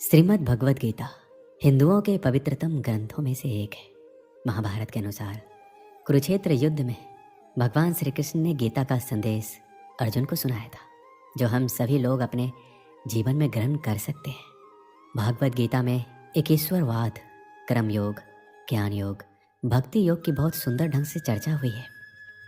श्रीमद् भगवद गीता हिंदुओं के पवित्रतम ग्रंथों में से एक है। महाभारत के अनुसार कुरुक्षेत्र युद्ध में भगवान श्री कृष्ण ने गीता का संदेश अर्जुन को सुनाया था, जो हम सभी लोग अपने जीवन में ग्रहण कर सकते हैं। भागवत गीता में एक ईश्वरवाद, कर्म योग, ज्ञान योग, भक्ति योग की बहुत सुंदर ढंग से चर्चा हुई है।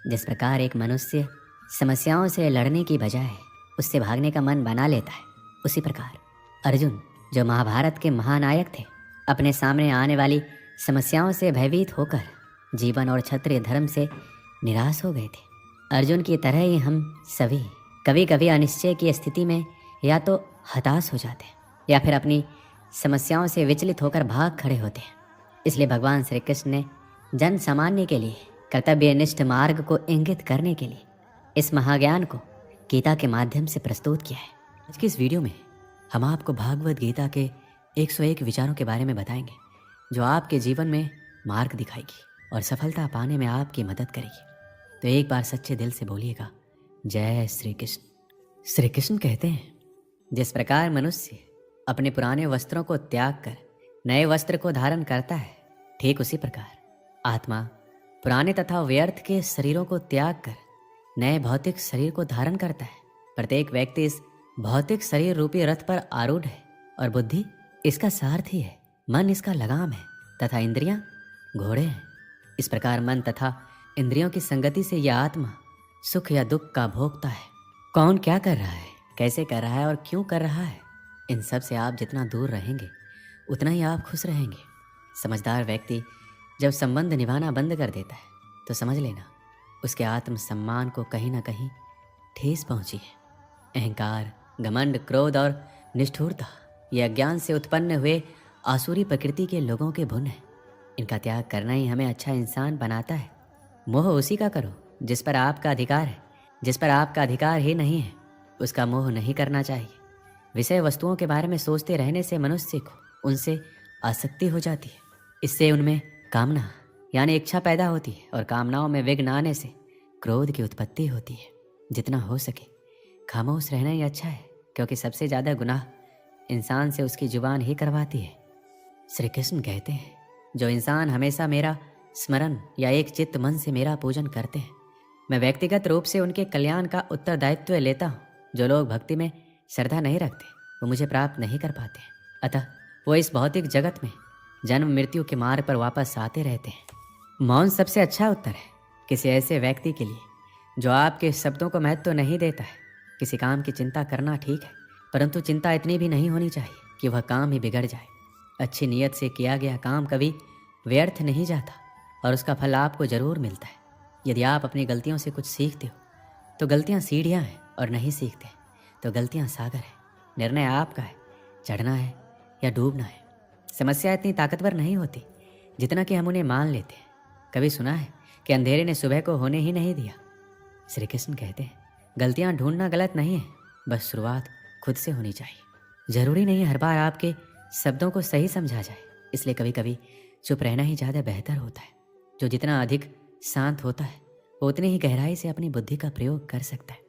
जिस प्रकार एक मनुष्य समस्याओं से लड़ने की बजाय उससे भागने का मन बना लेता है, उसी प्रकार अर्जुन, जो महाभारत के महानायक थे, अपने सामने आने वाली समस्याओं से भयभीत होकर जीवन और क्षत्रिय धर्म से निराश हो गए थे। अर्जुन की तरह ही हम सभी कभी कभी अनिश्चय की स्थिति में या तो हताश हो जाते हैं या फिर अपनी समस्याओं से विचलित होकर भाग खड़े होते हैं। इसलिए भगवान श्री कृष्ण ने जन सामान्य के लिए कर्तव्यनिष्ठ मार्ग को इंगित करने के लिए इस महाज्ञान को गीता के माध्यम से प्रस्तुत किया है। आज की इस वीडियो में हम आपको भागवत गीता के 101 विचारों के बारे में बताएंगे, जो आपके जीवन में मार्ग दिखाएगी और सफलता पाने में आपकी मदद करेगी। तो एक बार सच्चे दिल से बोलिएगा, जय श्री कृष्ण। श्री कृष्ण कहते हैं, जिस प्रकार मनुष्य अपने पुराने वस्त्रों को त्याग कर नए वस्त्र को धारण करता है, ठीक उसी प्रकार आत्मा पुराने तथा व्यर्थ के शरीरों को त्याग कर नए भौतिक शरीर को धारण करता है। प्रत्येक व्यक्ति इस भौतिक शरीर रूपी रथ पर आरूढ़ है और बुद्धि इसका सारथी है, मन इसका लगाम है तथा इंद्रियां घोड़े हैं। इस प्रकार मन तथा इंद्रियों की संगति से यह आत्मा सुख या दुख का भोगता है। कौन क्या कर रहा है, कैसे कर रहा है और क्यों कर रहा है, इन सब से आप जितना दूर रहेंगे उतना ही आप खुश रहेंगे। समझदार व्यक्ति जब संबंध निभाना बंद कर देता है तो समझ लेना उसके आत्म सम्मान को कहीं ना कहीं ठेस पहुंची है। अहंकार, घमंड, क्रोध और निष्ठुरता ये अज्ञान से उत्पन्न हुए आसुरी प्रकृति के लोगों के गुण हैं। इनका त्याग करना ही हमें अच्छा इंसान बनाता है। मोह उसी का करो जिस पर आपका अधिकार है। जिस पर आपका अधिकार ही नहीं है उसका मोह नहीं करना चाहिए। विषय वस्तुओं के बारे में सोचते रहने से मनुष्य को उनसे आसक्ति हो जाती है। इससे उनमें कामना यानी इच्छा पैदा होती है और कामनाओं में विघ्न आने से क्रोध की उत्पत्ति होती है। जितना हो सके खामोश रहना ही अच्छा है, क्योंकि सबसे ज़्यादा गुनाह इंसान से उसकी जुबान ही करवाती है। श्री कृष्ण कहते हैं, जो इंसान हमेशा मेरा स्मरण या एक चित्त मन से मेरा पूजन करते हैं, मैं व्यक्तिगत रूप से उनके कल्याण का उत्तरदायित्व लेता हूँ। जो लोग भक्ति में श्रद्धा नहीं रखते वो मुझे प्राप्त नहीं कर पाते, अतः वो इस भौतिक जगत में जन्म मृत्यु के मार्ग पर वापस आते रहते हैं। मौन सबसे अच्छा उत्तर है किसी ऐसे व्यक्ति के लिए जो आपके शब्दों को महत्व नहीं देता है। किसी काम की चिंता करना ठीक है, परंतु चिंता इतनी भी नहीं होनी चाहिए कि वह काम ही बिगड़ जाए। अच्छी नीयत से किया गया काम कभी व्यर्थ नहीं जाता और उसका फल आपको जरूर मिलता है। यदि आप अपनी गलतियों से कुछ सीखते हो तो गलतियां सीढ़ियां हैं, और नहीं सीखते तो गलतियां सागर है। निर्णय आपका है, चढ़ना है या डूबना है। समस्या इतनी ताकतवर नहीं होती जितना कि हम उन्हें मान लेते हैं। कभी सुना है कि अंधेरे ने सुबह को होने ही नहीं दिया। श्री कृष्ण कहते हैं, गलतियां ढूंढना गलत नहीं है, बस शुरुआत खुद से होनी चाहिए। जरूरी नहीं हर बार आपके शब्दों को सही समझा जाए, इसलिए कभी कभी चुप रहना ही ज़्यादा बेहतर होता है। जो जितना अधिक शांत होता है वो उतनी ही गहराई से अपनी बुद्धि का प्रयोग कर सकता है।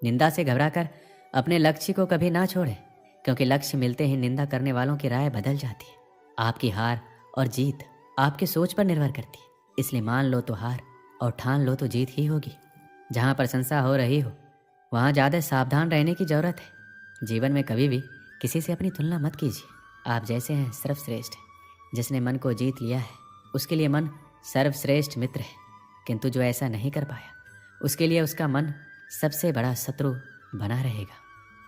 निंदा से घबराकर अपने लक्ष्य को कभी ना छोड़ें, क्योंकि लक्ष्य मिलते ही निंदा करने वालों की राय बदल जाती है। आपकी हार और जीत आपके सोच पर निर्भर करती है, इसलिए मान लो तो हार और ठान लो तो जीत ही होगी। जहाँ प्रशंसा हो रही हो वहाँ ज़्यादा सावधान रहने की ज़रूरत है। जीवन में कभी भी किसी से अपनी तुलना मत कीजिए। आप जैसे हैं सर्वश्रेष्ठ है। जिसने मन को जीत लिया है उसके लिए मन सर्वश्रेष्ठ मित्र है, किंतु जो ऐसा नहीं कर पाया उसके लिए उसका मन सबसे बड़ा शत्रु बना रहेगा।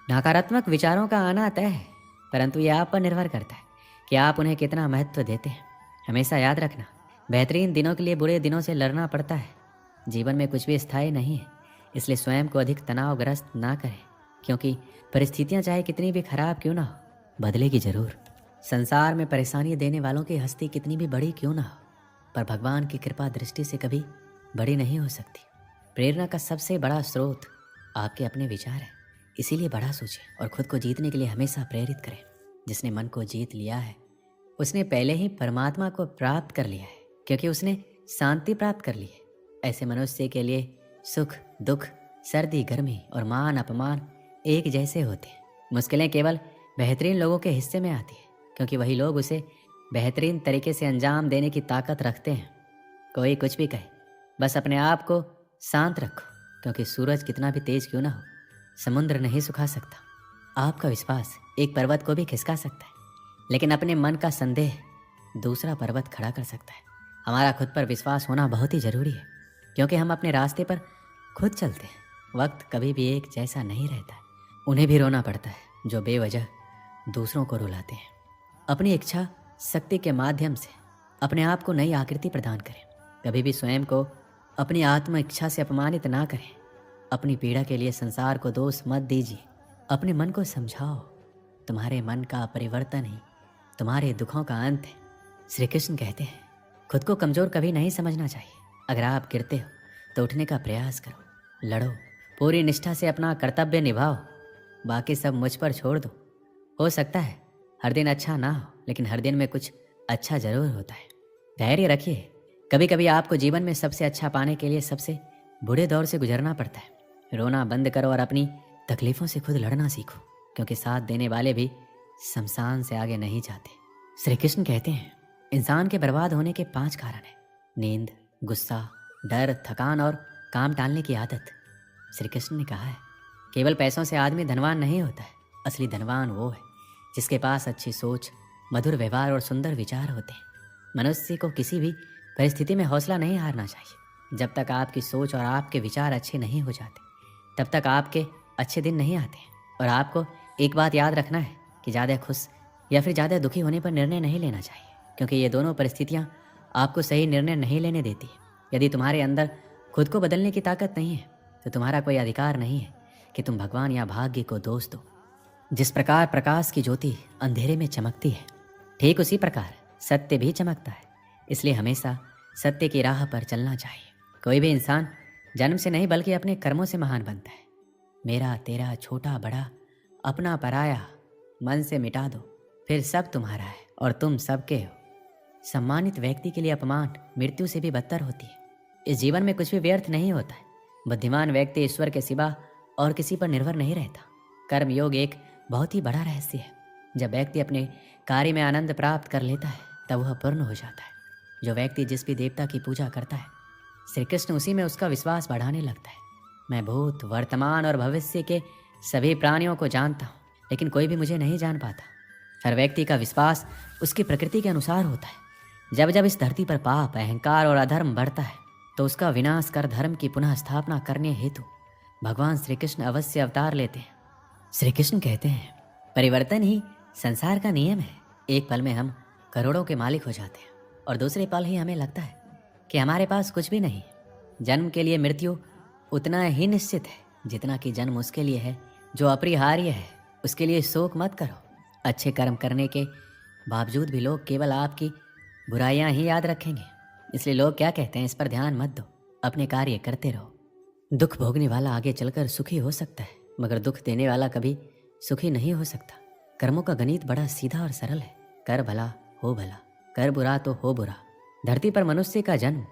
नकारात्मक विचारों का आना तय है, परंतु यह आप पर निर्भर करता है कि आप उन्हें कितना महत्व देते हैं। हमेशा याद रखना, बेहतरीन दिनों के लिए बुरे दिनों से लड़ना पड़ता है। जीवन में कुछ भी स्थायी नहीं है, इसलिए स्वयं को अधिक तनावग्रस्त ना करें, क्योंकि परिस्थितियां चाहे कितनी भी खराब क्यों ना हो, बदलेगी जरूर। संसार में परेशानी देने वालों की हस्ती कितनी भी बड़ी क्यों ना हो, पर भगवान की कृपा दृष्टि से कभी बड़ी नहीं हो सकती। प्रेरणा का सबसे बड़ा स्रोत आपके अपने विचार है, इसीलिए बड़ा सोचें और खुद को जीतने के लिए हमेशा प्रेरित करें। जिसने मन को जीत लिया है उसने पहले ही परमात्मा को प्राप्त कर लिया है, क्योंकि उसने शांति प्राप्त कर ली है। ऐसे मनुष्य के लिए सुख दुख, सर्दी गर्मी और मान अपमान एक जैसे होते हैं। मुश्किलें केवल बेहतरीन लोगों के हिस्से में आती है, क्योंकि वही लोग उसे बेहतरीन तरीके से अंजाम देने की ताकत रखते हैं। कोई कुछ भी कहे, बस अपने आप को शांत रखो, क्योंकि सूरज कितना भी तेज क्यों ना हो, समुद्र नहीं सुखा सकता। आपका विश्वास एक पर्वत को भी खिसका सकता है, लेकिन अपने मन का संदेह दूसरा पर्वत खड़ा कर सकता है। हमारा खुद पर विश्वास होना बहुत ही ज़रूरी है, क्योंकि हम अपने रास्ते पर खुद चलते हैं। वक्त कभी भी एक जैसा नहीं रहता है। उन्हें भी रोना पड़ता है जो बेवजह दूसरों को रुलाते हैं। अपनी इच्छा शक्ति के माध्यम से अपने आप को नई आकृति प्रदान करें। कभी भी स्वयं को अपनी आत्म इच्छा से अपमानित ना करें। अपनी पीड़ा के लिए संसार को दोष मत दीजिए। अपने मन को समझाओ, तुम्हारे मन का परिवर्तन ही तुम्हारे दुखों का अंत है। श्री कृष्ण कहते हैं, खुद को कमज़ोर कभी नहीं समझना चाहिए। अगर आप गिरते हो तो उठने का प्रयास करो, लड़ो, पूरी निष्ठा से अपना कर्तव्य निभाओ, बाकी सब मुझ पर छोड़ दो। हो सकता है हर दिन अच्छा ना हो, लेकिन हर दिन में कुछ अच्छा ज़रूर होता है। धैर्य रखिए। कभी कभी आपको जीवन में सबसे अच्छा पाने के लिए सबसे बुरे दौर से गुजरना पड़ता है। रोना बंद करो और अपनी तकलीफ़ों से खुद लड़ना सीखो, क्योंकि साथ देने वाले भी शमशान से आगे नहीं जाते। श्री कृष्ण कहते हैं, इंसान के बर्बाद होने के 5 कारण हैं: नींद, गुस्सा, डर, थकान और काम टालने की आदत। श्री कृष्ण ने कहा है, केवल पैसों से आदमी धनवान नहीं होता है। असली धनवान वो है जिसके पास अच्छी सोच, मधुर व्यवहार और सुंदर विचार होते हैं। मनुष्य को किसी भी परिस्थिति में हौसला नहीं हारना चाहिए। जब तक आपकी सोच और आपके विचार अच्छे नहीं हो जाते, तब तक आपके अच्छे दिन नहीं आते। और आपको एक बात याद रखना है कि ज़्यादा खुश या फिर ज़्यादा दुखी होने पर निर्णय नहीं लेना चाहिए, क्योंकि ये दोनों परिस्थितियाँ आपको सही निर्णय नहीं लेने देती। यदि तुम्हारे अंदर खुद को बदलने की ताकत नहीं है, तो तुम्हारा कोई अधिकार नहीं है कि तुम भगवान या भाग्य को दोष दो। जिस प्रकार प्रकाश की ज्योति अंधेरे में चमकती है, ठीक उसी प्रकार सत्य भी चमकता है। इसलिए हमेशा सत्य की राह पर चलना चाहिए। कोई भी इंसान जन्म से नहीं बल्कि अपने कर्मों से महान बनता है। मेरा तेरा, छोटा बड़ा, अपना पराया मन से मिटा दो, फिर सब तुम्हारा है और तुम सबके हो। सम्मानित व्यक्ति के लिए अपमान मृत्यु से भी बदतर होती है। इस जीवन में कुछ भी व्यर्थ नहीं होता है। बुद्धिमान व्यक्ति ईश्वर के सिवा और किसी पर निर्भर नहीं रहता। कर्म योग एक बहुत ही बड़ा रहस्य है। जब व्यक्ति अपने कार्य में आनंद प्राप्त कर लेता है, तब वह पूर्ण हो जाता है। जो व्यक्ति जिस भी देवता की पूजा करता है, श्री कृष्ण उसी में उसका विश्वास बढ़ाने लगता है। मैं भूत, वर्तमान और भविष्य के सभी प्राणियों को जानता हूँ, लेकिन कोई भी मुझे नहीं जान पाता। हर व्यक्ति का विश्वास उसकी प्रकृति के अनुसार होता है। जब जब इस धरती पर पाप, अहंकार और अधर्म बढ़ता है, तो उसका विनाश कर धर्म की पुनः स्थापना करने हेतु भगवान श्री कृष्ण अवश्य अवतार लेते हैं। श्री कृष्ण कहते हैं, परिवर्तन ही संसार का नियम है। एक पल में हम करोड़ों के मालिक हो जाते हैं और दूसरे पल ही हमें लगता है कि हमारे पास कुछ भी नहीं है। जन्म के लिए मृत्यु उतना ही निश्चित है जितना कि जन्म उसके लिए है जो अपरिहार्य है। उसके लिए शोक मत करो। अच्छे कर्म करने के बावजूद भी लोग केवल आपकी बुराइयां ही याद रखेंगे। इसलिए लोग क्या कहते हैं, इस पर ध्यान मत दो। अपने कार्य करते रहो। दुख भोगने वाला आगे चलकर सुखी हो सकता है, मगर दुख देने वाला कभी सुखी नहीं हो सकता। कर्मों का गणित बड़ा सीधा और सरल है। कर भला हो भला, कर बुरा तो हो बुरा। धरती पर मनुष्य का जन्म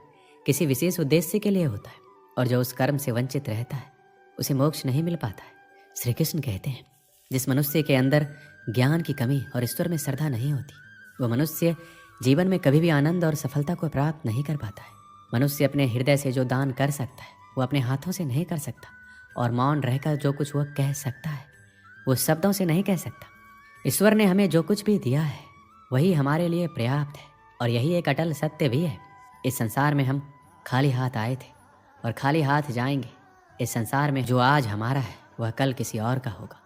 किसी विशेष उद्देश्य के लिए होता है, और जो उस कर्म से वंचित रहता है उसे मोक्ष नहीं मिल पाता है। श्री कृष्ण कहते हैं, जिस मनुष्य के अंदर ज्ञान की कमी और ईश्वर में श्रद्धा नहीं होती, वो मनुष्य जीवन में कभी भी आनंद और सफलता को प्राप्त नहीं कर पाता है। मनुष्य अपने हृदय से जो दान कर सकता है, वो अपने हाथों से नहीं कर सकता, और मौन रहकर जो कुछ वह कह सकता है, वो शब्दों से नहीं कह सकता। ईश्वर ने हमें जो कुछ भी दिया है, वही हमारे लिए पर्याप्त है, और यही एक अटल सत्य भी है। इस संसार में हम खाली हाथ आए थे और खाली हाथ जाएंगे। इस संसार में जो आज हमारा है, वह कल किसी और का होगा।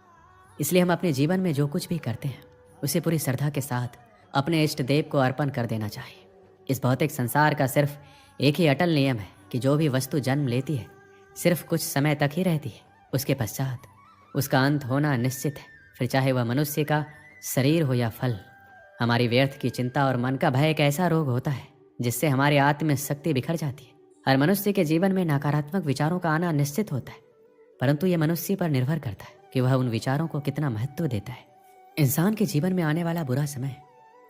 इसलिए हम अपने जीवन में जो कुछ भी करते हैं, उसे पूरी श्रद्धा के साथ अपने इष्ट देव को अर्पण कर देना चाहिए। इस भौतिक संसार का सिर्फ एक ही अटल नियम है कि जो भी वस्तु जन्म लेती है, सिर्फ कुछ समय तक ही रहती है। उसके पश्चात उसका अंत होना निश्चित है, फिर चाहे वह मनुष्य का शरीर हो या फल। हमारी व्यर्थ की चिंता और मन का भय एक ऐसा रोग होता है जिससे हमारी आत्म शक्ति बिखर जाती है। हर मनुष्य के जीवन में नकारात्मक विचारों का आना निश्चित होता है, परंतु यह मनुष्य पर निर्भर करता है कि वह उन विचारों को कितना महत्व देता है। इंसान के जीवन में आने वाला बुरा समय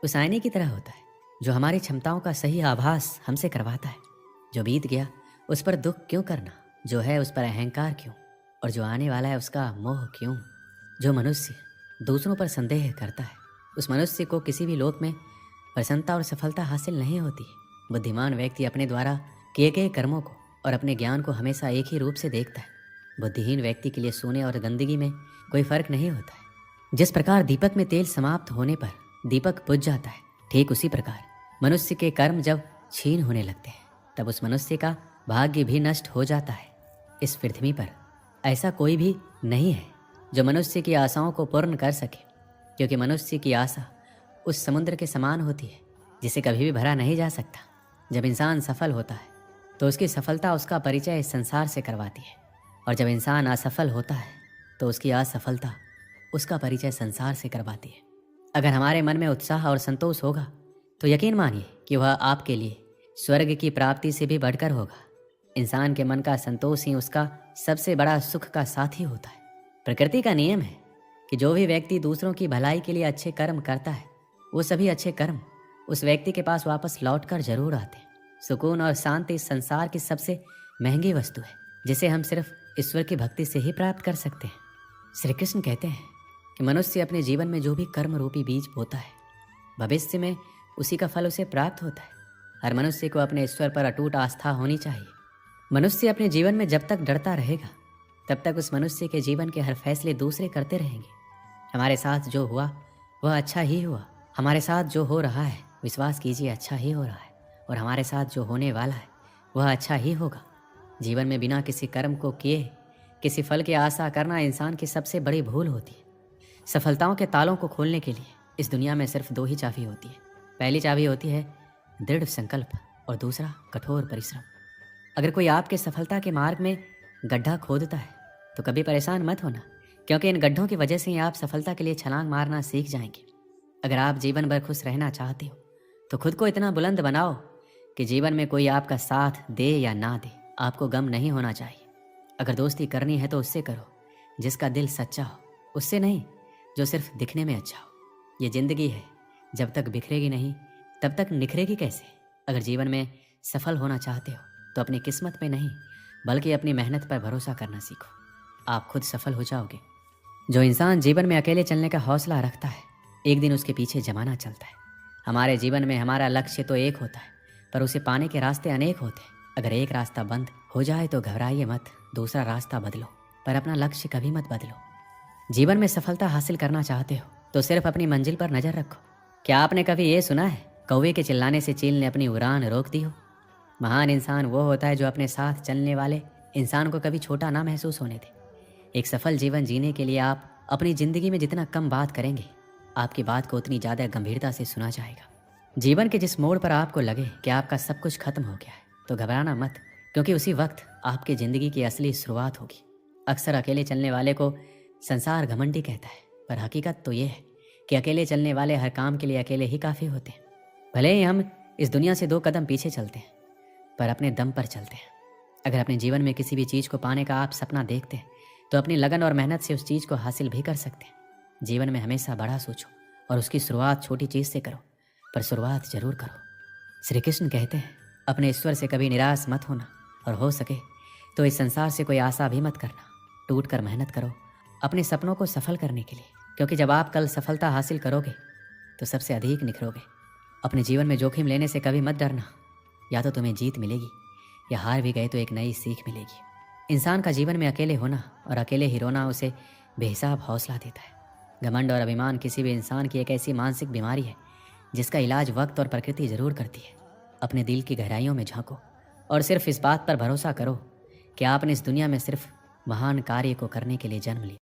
उस आईने की तरह होता है जो हमारी क्षमताओं का सही आभास हमसे करवाता है। जो बीत गया उस पर दुख क्यों करना, जो है उस पर अहंकार क्यों, और जो आने वाला है उसका मोह क्यों। जो मनुष्य दूसरों पर संदेह करता है, उस मनुष्य को किसी भी लोक में प्रसन्नता और सफलता हासिल नहीं होती। बुद्धिमान व्यक्ति अपने द्वारा किए गए कर्मों को और अपने ज्ञान को हमेशा एक ही रूप से देखता है। बुद्धिहीन व्यक्ति के लिए सोने और गंदगी में कोई फर्क नहीं होता है। जिस प्रकार दीपक में तेल समाप्त होने पर दीपक बुझ जाता है, ठीक उसी प्रकार मनुष्य के कर्म जब छीन होने लगते हैं तब उस मनुष्य का भाग्य भी नष्ट हो जाता है। इस पृथ्वी पर ऐसा कोई भी नहीं है जो मनुष्य की आशाओं को पूर्ण कर सके, क्योंकि मनुष्य की आशा उस समुद्र के समान होती है जिसे कभी भी भरा नहीं जा सकता। जब इंसान सफल होता है तो उसकी सफलता उसका परिचय इस संसार से करवाती है, और जब इंसान असफल होता है तो उसकी असफलता उसका परिचय संसार से करवाती है। अगर हमारे मन में उत्साह और संतोष होगा तो यकीन मानिए कि वह आपके लिए स्वर्ग की प्राप्ति से भी बढ़कर होगा। इंसान के मन का संतोष ही उसका सबसे बड़ा सुख का साथी होता है। प्रकृति का नियम है कि जो भी व्यक्ति दूसरों की भलाई के लिए अच्छे कर्म करता है वो सभी अच्छे कर्म उस व्यक्ति के पास वापस लौटकर जरूर आते हैं। सुकून और शांति इस संसार की सबसे महंगी वस्तु है जिसे हम सिर्फ ईश्वर की भक्ति से ही प्राप्त कर सकते हैं। श्री कृष्ण कहते हैं कि मनुष्य अपने जीवन में जो भी कर्म रूपी बीज बोता है भविष्य में उसी का फल उसे प्राप्त होता है। हर मनुष्य को अपने ईश्वर पर अटूट आस्था होनी चाहिए। मनुष्य अपने जीवन में जब तक डरता रहेगा तब तक उस मनुष्य के जीवन के हर फैसले दूसरे करते रहेंगे। हमारे साथ जो हुआ वह अच्छा ही हुआ, हमारे साथ जो हो रहा है विश्वास कीजिए अच्छा ही हो रहा है, और हमारे साथ जो होने वाला है वह अच्छा ही होगा। जीवन में बिना किसी कर्म को किए किसी फल की आशा करना इंसान की सबसे बड़ी भूल होती है। सफलताओं के तालों को खोलने के लिए इस दुनिया में सिर्फ दो ही चाबी होती है। पहली चाबी होती है दृढ़ संकल्प और दूसरा कठोर परिश्रम। अगर कोई आपके सफलता के मार्ग में गड्ढा खोदता है तो कभी परेशान मत होना, क्योंकि इन गड्ढों की वजह से ही आप सफलता के लिए छलांग मारना सीख जाएंगे। अगर आप जीवन भर खुश रहना चाहते हो तो खुद को इतना बुलंद बनाओ कि जीवन में कोई आपका साथ दे या ना दे आपको गम नहीं होना चाहिए। अगर दोस्ती करनी है तो उससे करो जिसका दिल सच्चा हो, उससे नहीं जो सिर्फ दिखने में अच्छा हो। ये जिंदगी है, जब तक बिखरेगी नहीं तब तक निखरेगी कैसे। अगर जीवन में सफल होना चाहते हो तो अपनी किस्मत पे नहीं बल्कि अपनी मेहनत पर भरोसा करना सीखो, आप खुद सफल हो जाओगे। जो इंसान जीवन में अकेले चलने का हौसला रखता है एक दिन उसके पीछे जमाना चलता है। हमारे जीवन में हमारा लक्ष्य तो एक होता है पर उसे पाने के रास्ते अनेक होते हैं। अगर एक रास्ता बंद हो जाए तो घबराइए मत, दूसरा रास्ता बदलो, पर अपना लक्ष्य कभी मत बदलो। जीवन में सफलता हासिल करना चाहते हो तो सिर्फ अपनी मंजिल पर नजर रखो। क्या आपने कभी ये सुना है कौवे के चिल्लाने से चील ने अपनी उड़ान रोक दी हो? महान इंसान वो होता है जो अपने साथ चलने वाले इंसान को कभी छोटा ना महसूस होने दे। एक सफल जीवन जीने के लिए आप अपनी जिंदगी में जितना कम बात करेंगे आपकी बात को उतनी ज़्यादा गंभीरता से सुना जाएगा। जीवन के जिस मोड़ पर आपको लगे कि आपका सब कुछ खत्म हो गया है तो घबराना मत, क्योंकि उसी वक्त आपकी ज़िंदगी की असली शुरुआत होगी। अक्सर अकेले चलने वाले को संसार घमंडी कहता है, पर हकीकत तो ये है कि अकेले चलने वाले हर काम के लिए अकेले ही काफ़ी होते हैं। भले ही हम इस दुनिया से 2 कदम पीछे चलते हैं पर अपने दम पर चलते हैं। अगर अपने जीवन में किसी भी चीज़ को पाने का आप सपना देखते हैं तो अपनी लगन और मेहनत से उस चीज़ को हासिल भी कर सकते हैं। जीवन में हमेशा बड़ा सोचो और उसकी शुरुआत छोटी चीज़ से करो, पर शुरुआत जरूर करो। श्री कृष्ण कहते हैं अपने ईश्वर से कभी निराश मत होना, और हो सके तो इस संसार से कोई आशा भी मत करना। टूट कर मेहनत करो अपने सपनों को सफल करने के लिए, क्योंकि जब आप कल सफलता हासिल करोगे तो सबसे अधिक निखरोगे। अपने जीवन में जोखिम लेने से कभी मत डरना, या तो तुम्हें जीत मिलेगी या हार भी गए तो एक नई सीख मिलेगी। इंसान का जीवन में अकेले होना और अकेले ही रोना उसे बेहिसाब हौसला देता है। घमंड और अभिमान किसी भी इंसान की एक ऐसी मानसिक बीमारी है जिसका इलाज वक्त और प्रकृति जरूर करती है। अपने दिल की गहराइयों में झांको और सिर्फ इस बात पर भरोसा करो कि आपने इस दुनिया में सिर्फ महान कार्य को करने के लिए जन्म लिया।